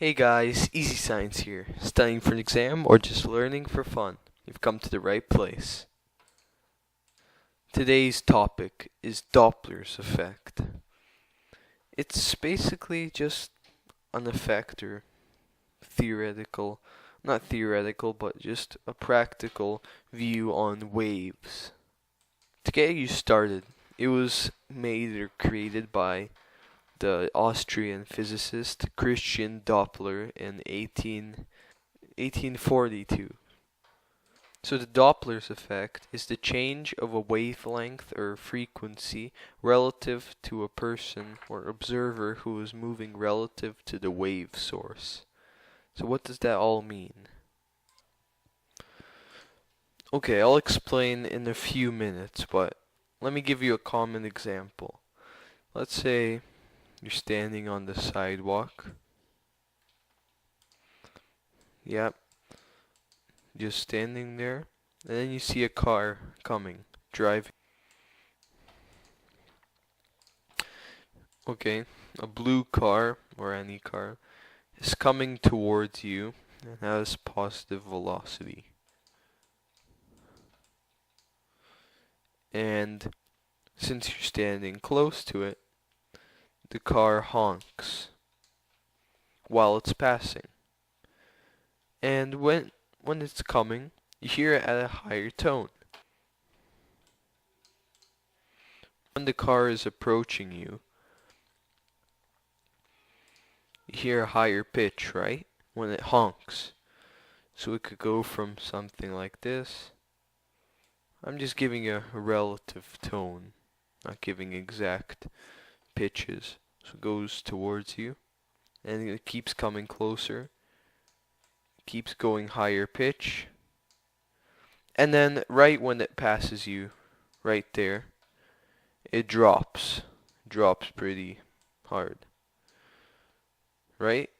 Hey guys, Easy Science here. Studying for an exam or just learning for fun? You've come to the right place. Today's topic is Doppler's effect. It's basically just an effect or theoretical, not theoretical, but just a practical view on waves. To get you started, it was made or created by the Austrian physicist Christian Doppler in 1842. So the Doppler's effect is the change of a wavelength or frequency relative to a person or observer who is moving relative to the wave source. So what does that all mean? Okay, I'll explain in a few minutes, but let me give you a common example. Let's say you're standing on the sidewalk. Yep, just standing there, and then you see a car coming, driving. Okay, a blue car, or any car, is coming towards you and has positive velocity. And since you're standing close to it, the car honks while it's passing. And when it's coming, you hear it at a higher tone. When the car is approaching you, you hear a higher pitch, right? When it honks. So it could go from something like this. I'm just giving a relative tone, not giving exact pitches. So it goes towards you, and it keeps coming closer, keeps going higher pitch, and then right when it passes you, right there, it drops pretty hard, right?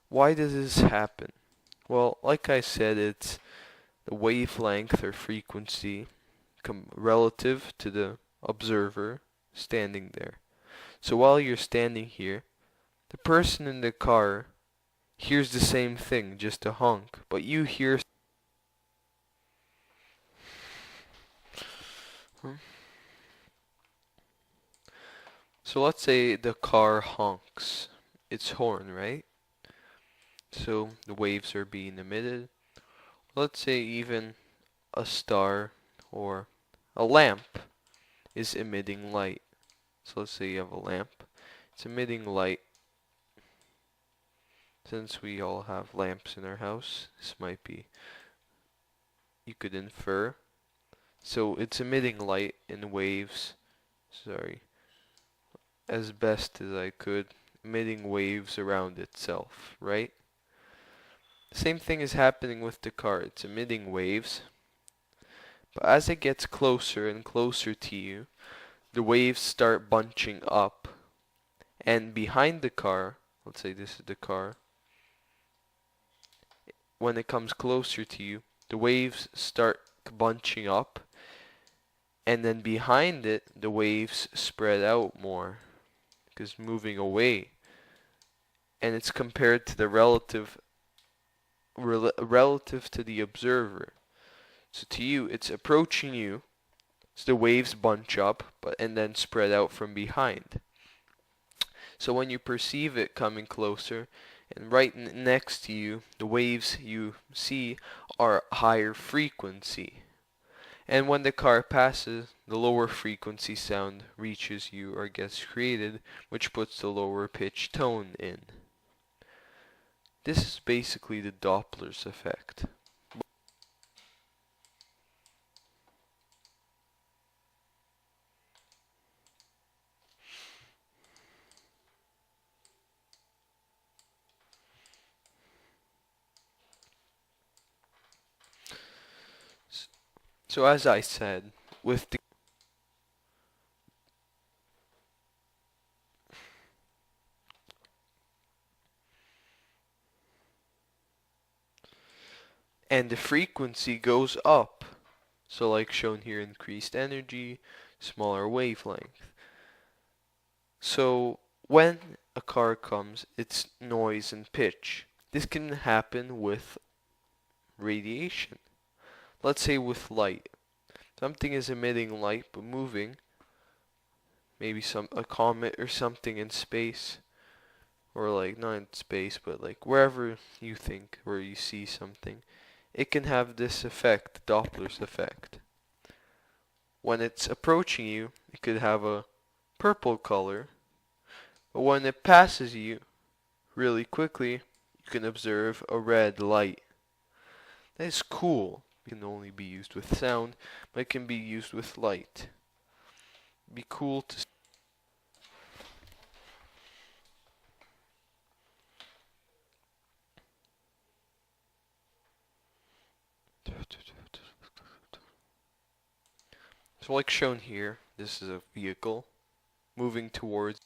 Why does this happen? Well, like I said, it's the wavelength or frequency relative to the observer standing there. So while you're standing here, the person in the car hears the same thing, just a honk, but you hear. So let's say the car honks its horn, right? So the waves are being emitted. Let's say even a star or a lamp is emitting light. So let's say you have a lamp. It's emitting light. Since we all have lamps in our house, this might be, you could infer. So it's emitting light in waves, as best as I could, emitting waves around itself, right? Same thing is happening with the car. It's emitting waves. But as it gets closer and closer to you, the waves start bunching up. And behind the car, let's say this is the car, when it comes closer to you, the waves start bunching up. And then behind it, the waves spread out more, because moving away. And it's compared to the relative to the observer. So to you, it's approaching you, so the waves bunch up, and then spread out from behind. So when you perceive it coming closer, and right next to you, the waves you see are higher frequency. And when the car passes, the lower frequency sound reaches you or gets created, which puts the lower pitch tone in. This is basically the Doppler's effect. So as I said, with the and the frequency goes up. So like shown here, increased energy, smaller wavelength. So when a car comes, its noise and pitch. This can happen with radiation. Let's say with light. Something is emitting light but moving, maybe a comet or something in space, or like not in space, but like wherever you think, where you see something. It can have this effect, Doppler's effect. When it's approaching you, it could have a purple color, but when it passes you really quickly, you can observe a red light. That is cool. It can only be used with sound, but it can be used with light. It'd be cool to So like shown here, this is a vehicle moving towards.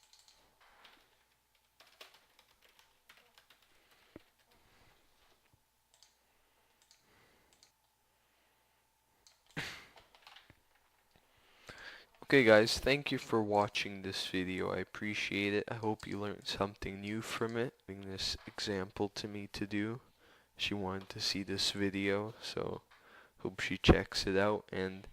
Okay guys, thank you for watching this video. I appreciate it. I hope you learned something new from it. Giving this example to me to do. She wanted to see this video, so hope she checks it out, and